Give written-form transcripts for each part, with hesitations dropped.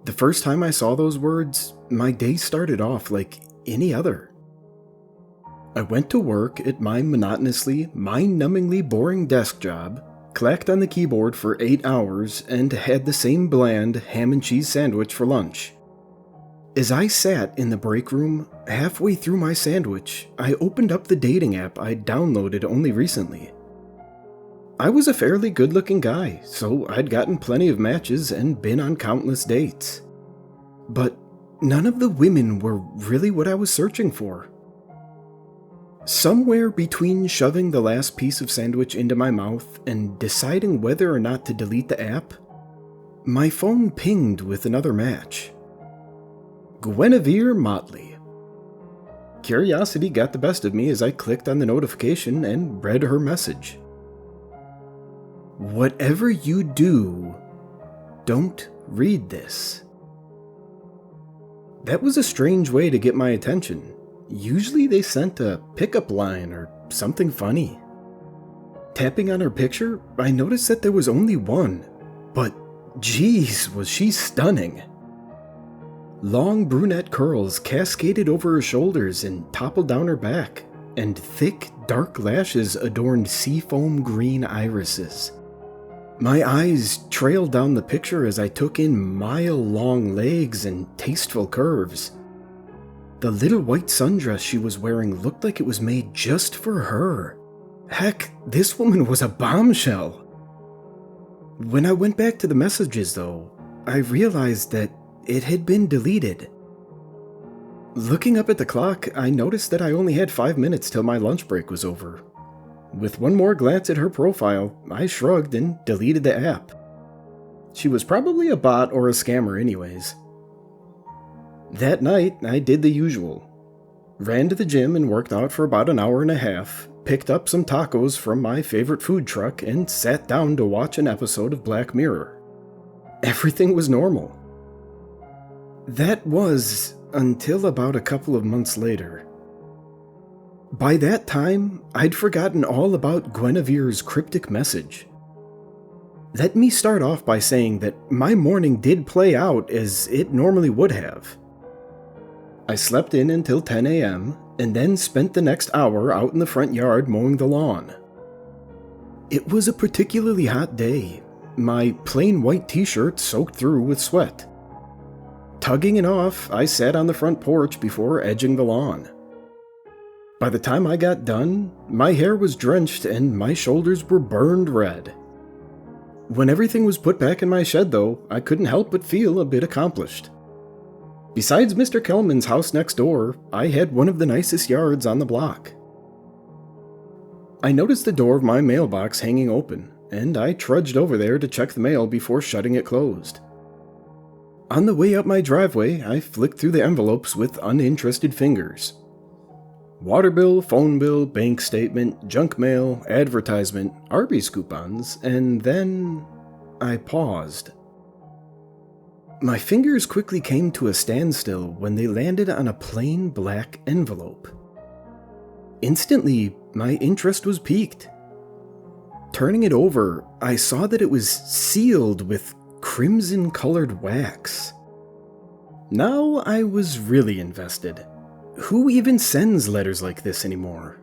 The first time I saw those words, my day started off like any other. I went to work at my monotonously, mind-numbingly boring desk job, clacked on the keyboard for 8 hours, and had the same bland ham and cheese sandwich for lunch. As I sat in the break room, halfway through my sandwich, I opened up the dating app I'd downloaded only recently. I was a fairly good-looking guy, so I'd gotten plenty of matches and been on countless dates. But none of the women were really what I was searching for. Somewhere between shoving the last piece of sandwich into my mouth and deciding whether or not to delete the app, my phone pinged with another match. Guinevere Motley. Curiosity got the best of me as I clicked on the notification and read her message. Whatever you do, don't read this. That was a strange way to get my attention. Usually they sent a pickup line or something funny. Tapping on her picture, I noticed that there was only one, but geez, was she stunning. Long brunette curls cascaded over her shoulders and toppled down her back, and thick, dark lashes adorned seafoam green irises. My eyes trailed down the picture as I took in mile-long legs and tasteful curves. The little white sundress she was wearing looked like it was made just for her. Heck, this woman was a bombshell. When I went back to the messages, though, I realized that it had been deleted. Looking up at the clock, I noticed that I only had 5 minutes till my lunch break was over. With one more glance at her profile, I shrugged and deleted the app. She was probably a bot or a scammer anyways. That night, I did the usual. Ran to the gym and worked out for about an hour and a half, picked up some tacos from my favorite food truck, and sat down to watch an episode of Black Mirror. Everything was normal. That was until about a couple of months later. By that time, I'd forgotten all about Guinevere's cryptic message. Let me start off by saying that my morning did play out as it normally would have. I slept in until 10 a.m. and then spent the next hour out in the front yard mowing the lawn. It was a particularly hot day, my plain white t-shirt soaked through with sweat. Tugging it off, I sat on the front porch before edging the lawn. By the time I got done, my hair was drenched and my shoulders were burned red. When everything was put back in my shed, though, I couldn't help but feel a bit accomplished. Besides Mr. Kellman's house next door, I had one of the nicest yards on the block. I noticed the door of my mailbox hanging open, and I trudged over there to check the mail before shutting it closed. On the way up my driveway, I flicked through the envelopes with uninterested fingers. Water bill, phone bill, bank statement, junk mail, advertisement, Arby's coupons, and then I paused. My fingers quickly came to a standstill when they landed on a plain black envelope. Instantly, my interest was piqued. Turning it over, I saw that it was sealed with crimson-colored wax. Now I was really invested. Who even sends letters like this anymore?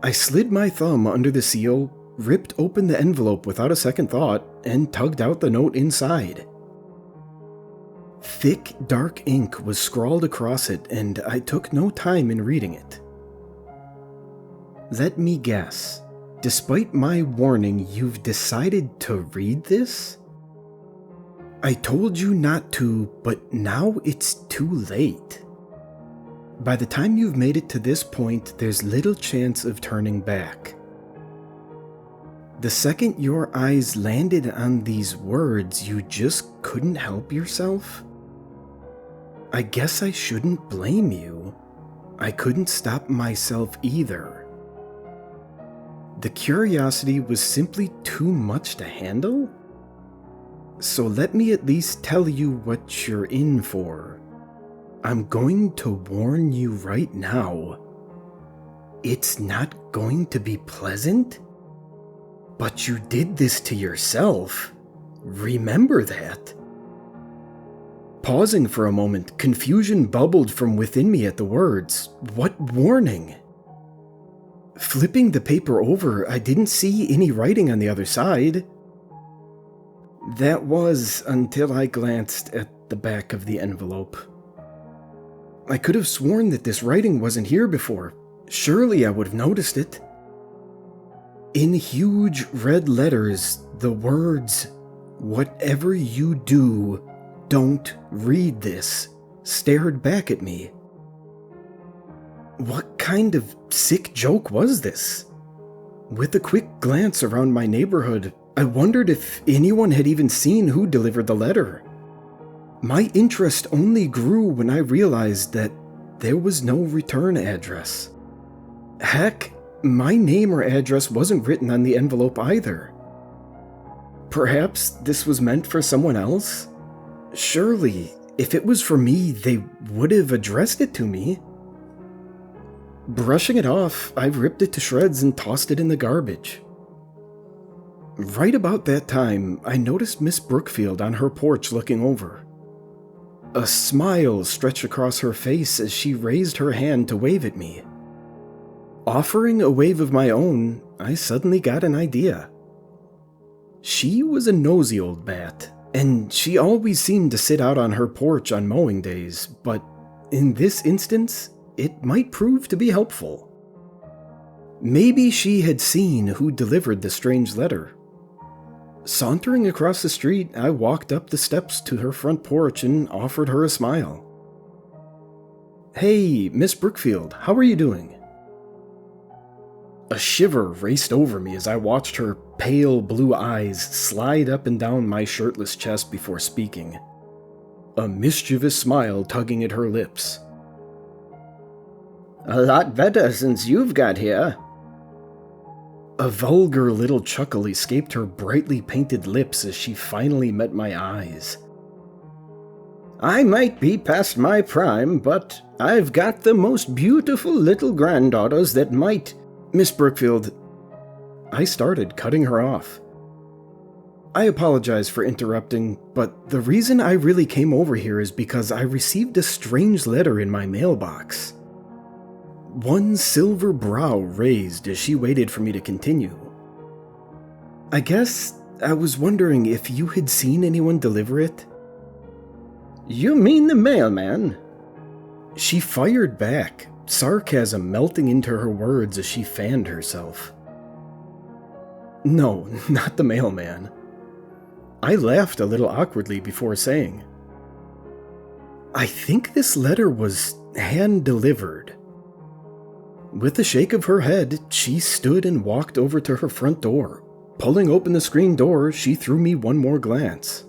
I slid my thumb under the seal, ripped open the envelope without a second thought, and tugged out the note inside. Thick, dark ink was scrawled across it, and I took no time in reading it. Let me guess. Despite my warning, you've decided to read this? I told you not to, but now it's too late. By the time you've made it to this point, there's little chance of turning back. The second your eyes landed on these words, you just couldn't help yourself? I guess I shouldn't blame you. I couldn't stop myself either. The curiosity was simply too much to handle? So let me at least tell you what you're in for. I'm going to warn you right now. It's not going to be pleasant. But you did this to yourself. Remember that. Pausing for a moment, confusion bubbled from within me at the words. What warning? Flipping the paper over, I didn't see any writing on the other side. That was until I glanced at the back of the envelope. I could have sworn that this writing wasn't here before. Surely I would have noticed it. In huge red letters, the words, "Whatever you do, don't read this," stared back at me. What kind of sick joke was this? With a quick glance around my neighborhood, I wondered if anyone had even seen who delivered the letter. My interest only grew when I realized that there was no return address. Heck, my name or address wasn't written on the envelope either. Perhaps this was meant for someone else? Surely, if it was for me, they would have addressed it to me. Brushing it off, I ripped it to shreds and tossed it in the garbage. Right about that time, I noticed Miss Brookfield on her porch looking over. A smile stretched across her face as she raised her hand to wave at me. Offering a wave of my own, I suddenly got an idea. She was a nosy old bat, and she always seemed to sit out on her porch on mowing days, but in this instance, it might prove to be helpful. Maybe she had seen who delivered the strange letter. Sauntering across the street, I walked up the steps to her front porch and offered her a smile. "Hey, Miss Brookfield, how are you doing?" A shiver raced over me as I watched her pale blue eyes slide up and down my shirtless chest before speaking, a mischievous smile tugging at her lips. "A lot better since you've got here." A vulgar little chuckle escaped her brightly painted lips as she finally met my eyes. "I might be past my prime, but I've got the most beautiful little granddaughters that might—" "Miss Brookfield," I started, cutting her off. "I apologize for interrupting, but the reason I really came over here is because I received a strange letter in my mailbox." One silver brow raised as she waited for me to continue. "I guess I was wondering if you had seen anyone deliver it?" "You mean the mailman?" She fired back, sarcasm melting into her words as she fanned herself. "No, not the mailman." I laughed a little awkwardly before saying, "I think this letter was hand-delivered." With a shake of her head, she stood and walked over to her front door. Pulling open the screen door, she threw me one more glance.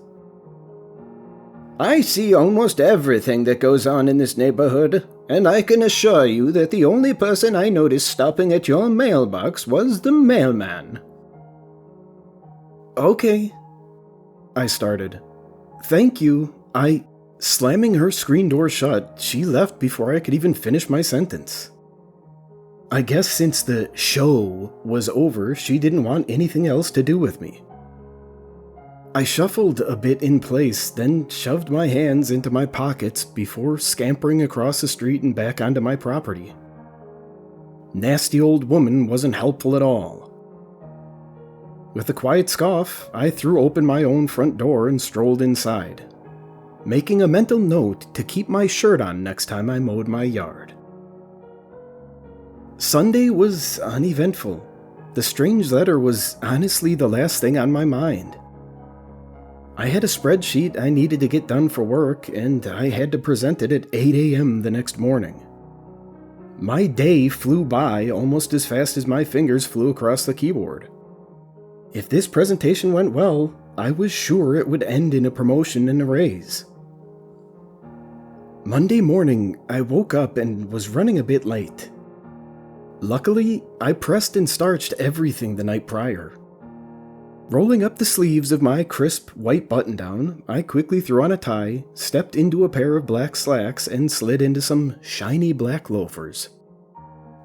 "I see almost everything that goes on in this neighborhood, and I can assure you that the only person I noticed stopping at your mailbox was the mailman." "Okay," I started. "Thank you. Slamming her screen door shut, she left before I could even finish my sentence. I guess since the show was over, she didn't want anything else to do with me. I shuffled a bit in place, then shoved my hands into my pockets before scampering across the street and back onto my property. Nasty old woman wasn't helpful at all. With a quiet scoff, I threw open my own front door and strolled inside, making a mental note to keep my shirt on next time I mowed my yard. Sunday was uneventful. The strange letter was honestly the last thing on my mind. I had a spreadsheet I needed to get done for work, and I had to present it at 8 a.m. the next morning. My day flew by almost as fast as my fingers flew across the keyboard. If this presentation went well, I was sure it would end in a promotion and a raise. Monday morning, I woke up and was running a bit late. Luckily, I pressed and starched everything the night prior. Rolling up the sleeves of my crisp white button-down, I quickly threw on a tie, stepped into a pair of black slacks, and slid into some shiny black loafers.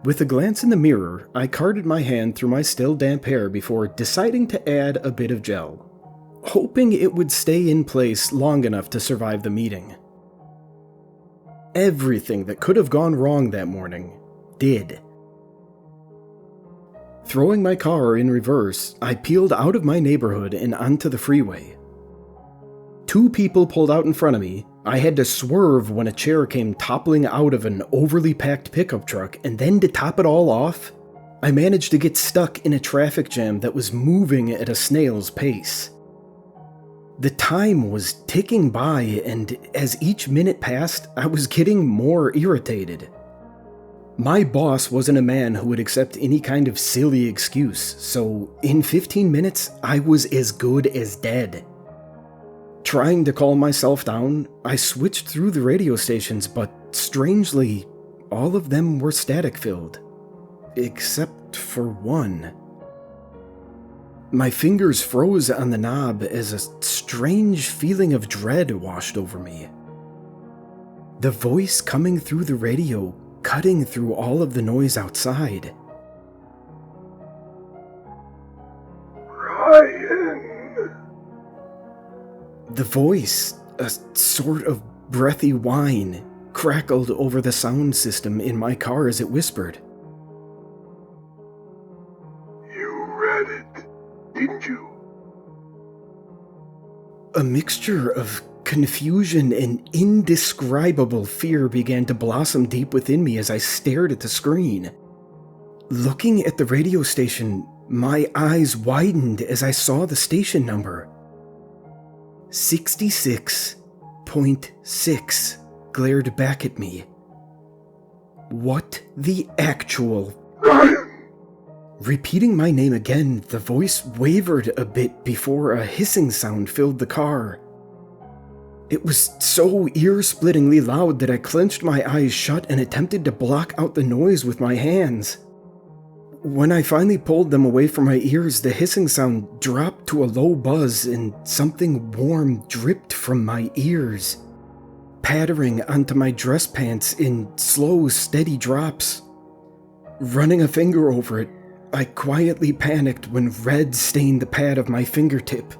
With a glance in the mirror, I carded my hand through my still damp hair before deciding to add a bit of gel, hoping it would stay in place long enough to survive the meeting. Everything that could have gone wrong that morning did. Throwing my car in reverse, I peeled out of my neighborhood and onto the freeway. 2 people pulled out in front of me. I had to swerve when a chair came toppling out of an overly packed pickup truck, and then to top it all off, I managed to get stuck in a traffic jam that was moving at a snail's pace. The time was ticking by, and as each minute passed, I was getting more irritated. My boss wasn't a man who would accept any kind of silly excuse, so in 15 minutes, I was as good as dead. Trying to calm myself down, I switched through the radio stations, but strangely, all of them were static-filled. Except for one. My fingers froze on the knob as a strange feeling of dread washed over me. The voice coming through the radio, cutting through all of the noise outside. Ryan! The voice, a sort of breathy whine, crackled over the sound system in my car as it whispered. You read it, didn't you? A mixture of confusion and indescribable fear began to blossom deep within me as I stared at the screen. Looking at the radio station, my eyes widened as I saw the station number. 66.6 glared back at me. What the actual... Ryan! Repeating my name again, the voice wavered a bit before a hissing sound filled the car. It was so ear-splittingly loud that I clenched my eyes shut and attempted to block out the noise with my hands. When I finally pulled them away from my ears, the hissing sound dropped to a low buzz and something warm dripped from my ears, pattering onto my dress pants in slow, steady drops. Running a finger over it, I quietly panicked when red stained the pad of my fingertip.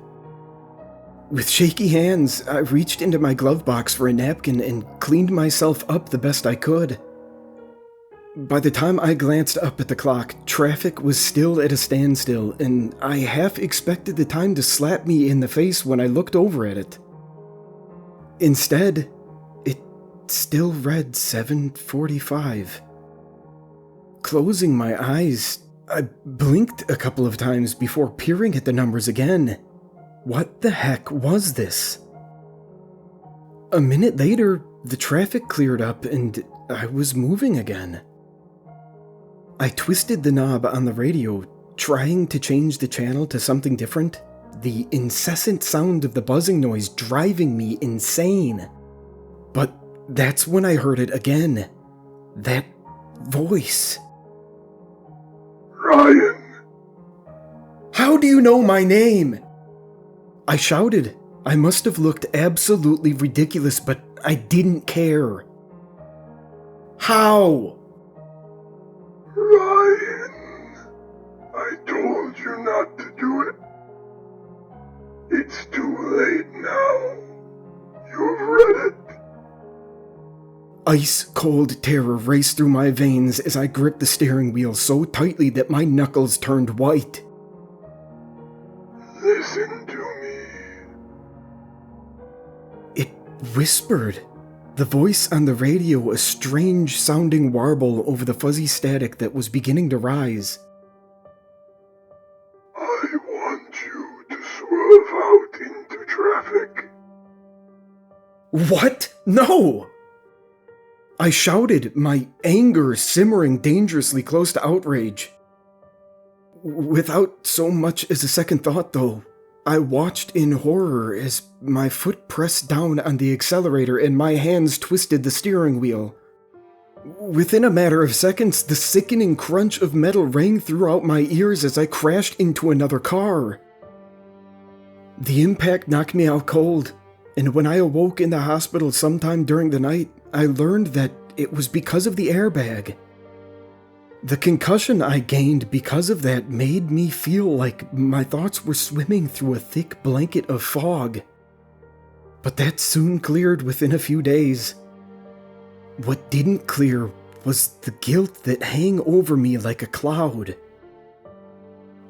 With shaky hands, I reached into my glove box for a napkin and cleaned myself up the best I could. By the time I glanced up at the clock, traffic was still at a standstill, and I half expected the time to slap me in the face when I looked over at it. Instead, it still read 7:45. Closing my eyes, I blinked a couple of times before peering at the numbers again. What the heck was this? A minute later, the traffic cleared up and I was moving again. I twisted the knob on the radio, trying to change the channel to something different, the incessant sound of the buzzing noise driving me insane. But that's when I heard it again. That voice. Ryan! How do you know my name? I shouted. I must have looked absolutely ridiculous, but I didn't care. How? Ryan! I told you not to do it. It's too late now. You've read it. Ice-cold terror raced through my veins as I gripped the steering wheel so tightly that my knuckles turned white. Listen to me. It whispered. The voice on the radio a strange-sounding warble over the fuzzy static that was beginning to rise. I want you to swerve out into traffic. What? No! I shouted, my anger simmering dangerously close to outrage. Without so much as a second thought, though, I watched in horror as my foot pressed down on the accelerator and my hands twisted the steering wheel. Within a matter of seconds, the sickening crunch of metal rang throughout my ears as I crashed into another car. The impact knocked me out cold, and when I awoke in the hospital sometime during the night, I learned that it was because of the airbag. The concussion I gained because of that made me feel like my thoughts were swimming through a thick blanket of fog. But that soon cleared within a few days. What didn't clear was the guilt that hung over me like a cloud.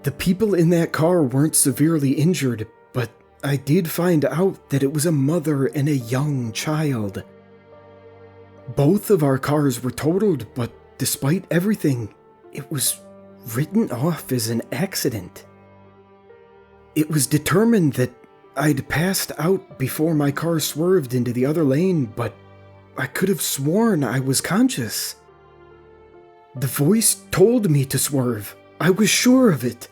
The people in that car weren't severely injured, but I did find out that it was a mother and a young child. Both of our cars were totaled, but despite everything, it was written off as an accident. It was determined that I'd passed out before my car swerved into the other lane, but I could have sworn I was conscious. The voice told me to swerve. I was sure of it.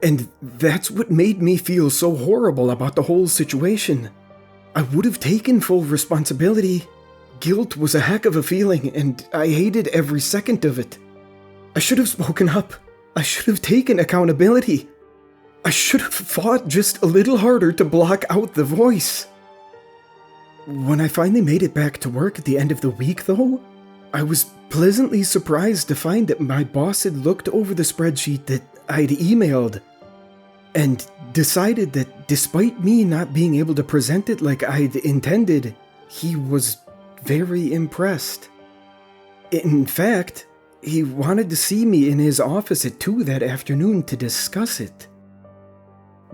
And that's what made me feel so horrible about the whole situation. I would have taken full responsibility. Guilt was a heck of a feeling, and I hated every second of it. I should have spoken up. I should have taken accountability. I should have fought just a little harder to block out the voice. When I finally made it back to work at the end of the week, though, I was pleasantly surprised to find that my boss had looked over the spreadsheet that I'd emailed and decided that despite me not being able to present it like I'd intended, he was very impressed. In fact, he wanted to see me in his office at 2 that afternoon to discuss it.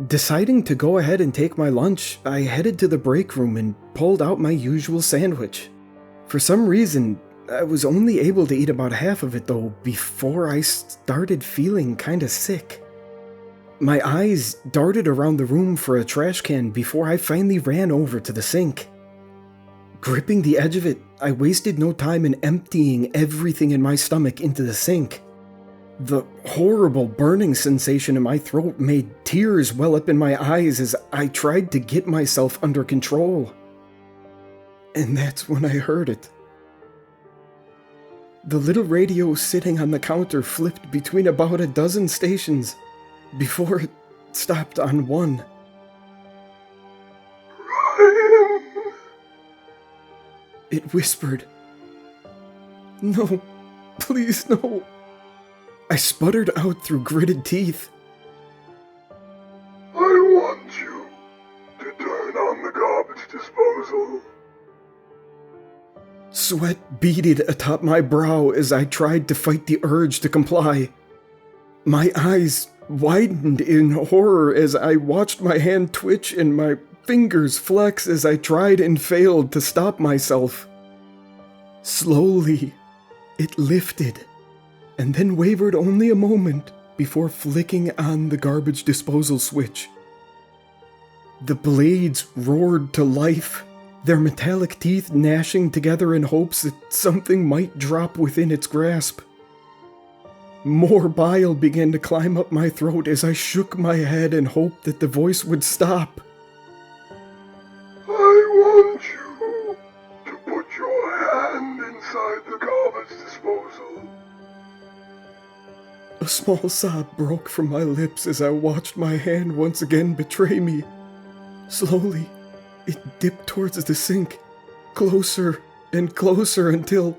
Deciding to go ahead and take my lunch, I headed to the break room and pulled out my usual sandwich. For some reason, I was only able to eat about half of it though before I started feeling kinda sick. My eyes darted around the room for a trash can before I finally ran over to the sink. Gripping the edge of it, I wasted no time in emptying everything in my stomach into the sink. The horrible burning sensation in my throat made tears well up in my eyes as I tried to get myself under control. And that's when I heard it. The little radio sitting on the counter flipped between about a dozen stations before it stopped on one. Ryan! It whispered, "No, please no." I sputtered out through gritted teeth. I want you to turn on the garbage disposal. Sweat beaded atop my brow as I tried to fight the urge to comply. My eyes widened in horror as I watched my hand twitch and my fingers flex as I tried and failed to stop myself. Slowly, it lifted, and then wavered only a moment before flicking on the garbage disposal switch. The blades roared to life, their metallic teeth gnashing together in hopes that something might drop within its grasp. More bile began to climb up my throat as I shook my head and hoped that the voice would stop. I want you to put your hand inside the garbage disposal. A small sob broke from my lips as I watched my hand once again betray me. Slowly, it dipped towards the sink, closer and closer until...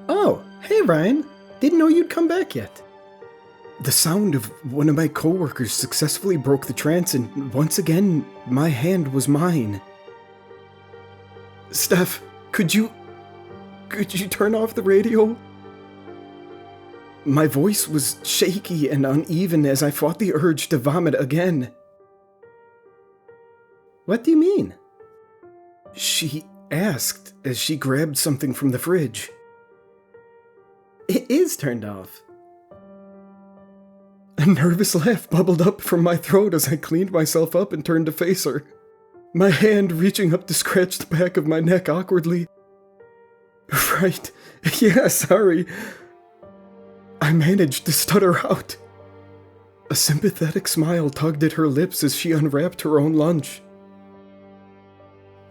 Oh, hey Ryan. Didn't know you'd come back yet. The sound of one of my coworkers successfully broke the trance, and once again, my hand was mine. Steph, could you turn off the radio? My voice was shaky and uneven as I fought the urge to vomit again. What do you mean? She asked as she grabbed something from the fridge. It is turned off. A nervous laugh bubbled up from my throat as I cleaned myself up and turned to face her, my hand reaching up to scratch the back of my neck awkwardly. Right, yeah, sorry. I managed to stutter out. A sympathetic smile tugged at her lips as she unwrapped her own lunch.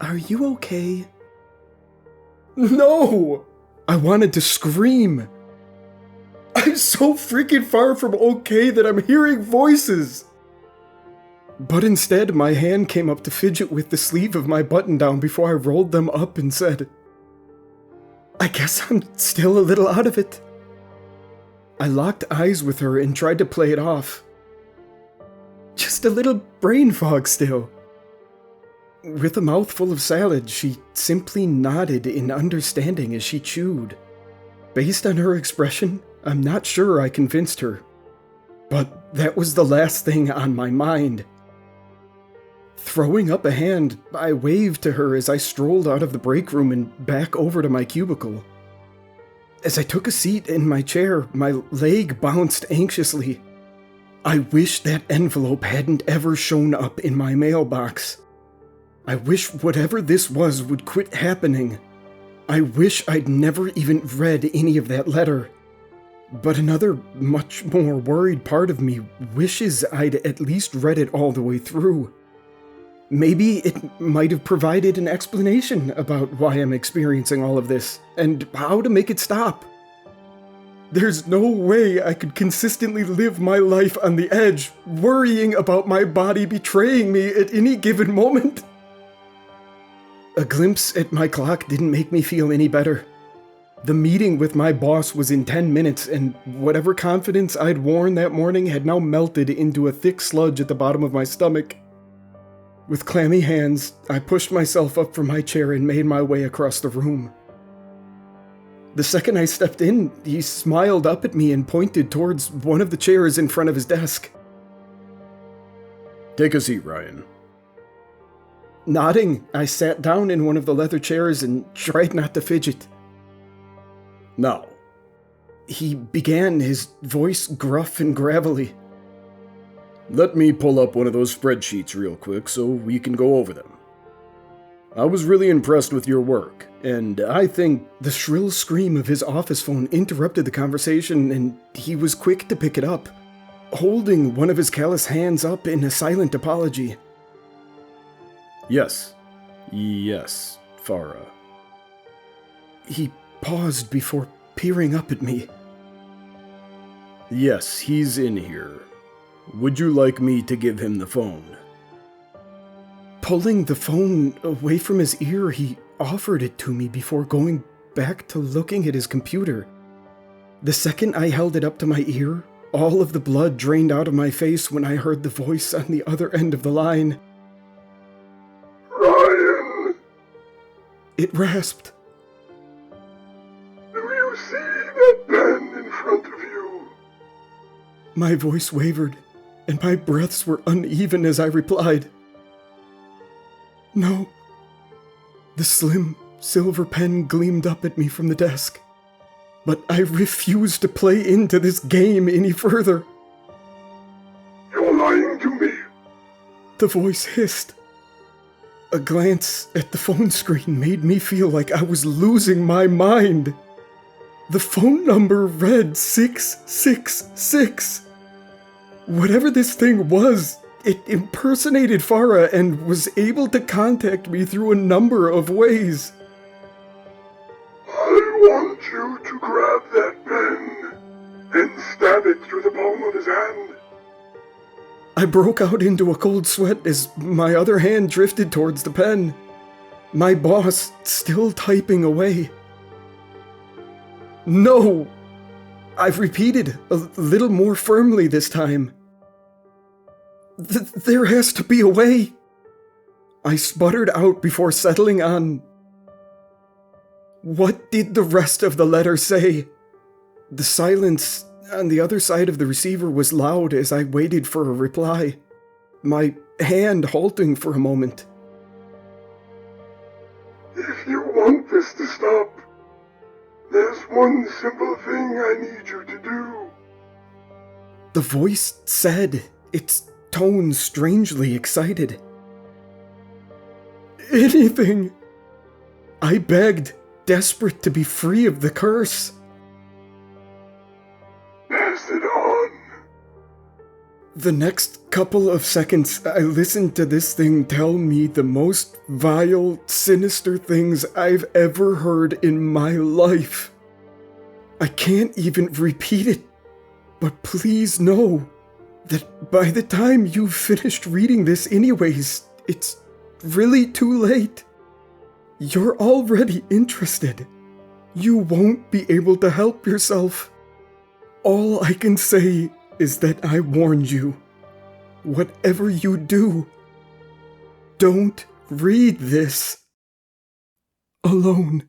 Are you okay? No! I wanted to scream. I'm so freaking far from okay that I'm hearing voices. But instead, my hand came up to fidget with the sleeve of my button-down before I rolled them up and said, I guess I'm still a little out of it. I locked eyes with her and tried to play it off. Just a little brain fog still. With a mouthful of salad, she simply nodded in understanding as she chewed. Based on her expression, I'm not sure I convinced her. But that was the last thing on my mind. Throwing up a hand, I waved to her as I strolled out of the break room and back over to my cubicle. As I took a seat in my chair, my leg bounced anxiously. I wish that envelope hadn't ever shown up in my mailbox. I wish whatever this was would quit happening. I wish I'd never even read any of that letter. But another, much more worried part of me wishes I'd at least read it all the way through. Maybe it might have provided an explanation about why I'm experiencing all of this, and how to make it stop. There's no way I could consistently live my life on the edge, worrying about my body betraying me at any given moment. A glimpse at my clock didn't make me feel any better. The meeting with my boss was in 10 minutes, and whatever confidence I'd worn that morning had now melted into a thick sludge at the bottom of my stomach. With clammy hands, I pushed myself up from my chair and made my way across the room. The second I stepped in, he smiled up at me and pointed towards one of the chairs in front of his desk. Take a seat, Ryan. Nodding, I sat down in one of the leather chairs and tried not to fidget. Now, he began, his voice gruff and gravelly. Let me pull up one of those spreadsheets real quick so we can go over them. I was really impressed with your work, and I think the shrill scream of his office phone interrupted the conversation, and he was quick to pick it up, holding one of his callous hands up in a silent apology. Yes, Farah. He paused before peering up at me. Yes, he's in here. Would you like me to give him the phone? Pulling the phone away from his ear, he offered it to me before going back to looking at his computer. The second I held it up to my ear, all of the blood drained out of my face when I heard the voice on the other end of the line. Ryan! It rasped. Do you see that pen in front of you? My voice wavered, and my breaths were uneven as I replied. No. The slim, silver pen gleamed up at me from the desk. But I refused to play into this game any further. You're lying to me. The voice hissed. A glance at the phone screen made me feel like I was losing my mind. The phone number read 666. Whatever this thing was, it impersonated Farah and was able to contact me through a number of ways. I want you to grab that pen and stab it through the palm of his hand. I broke out into a cold sweat as my other hand drifted towards the pen. My boss still typing away. No! I repeated, a little more firmly this time. There has to be a way. I sputtered out before settling on. What did the rest of the letter say? The silence on the other side of the receiver was loud as I waited for a reply, my hand halting for a moment. If you want this to stop, there's one simple thing I need you to do. The voice said, its tone strangely excited. Anything! I begged, desperate to be free of the curse. Pass it on. The next couple of seconds, I listened to this thing tell me the most vile, sinister things I've ever heard in my life. I can't even repeat it, but please know that by the time you've finished reading this anyways, it's really too late. You're already interested. You won't be able to help yourself. All I can say is that I warned you. Whatever you do, don't read this alone.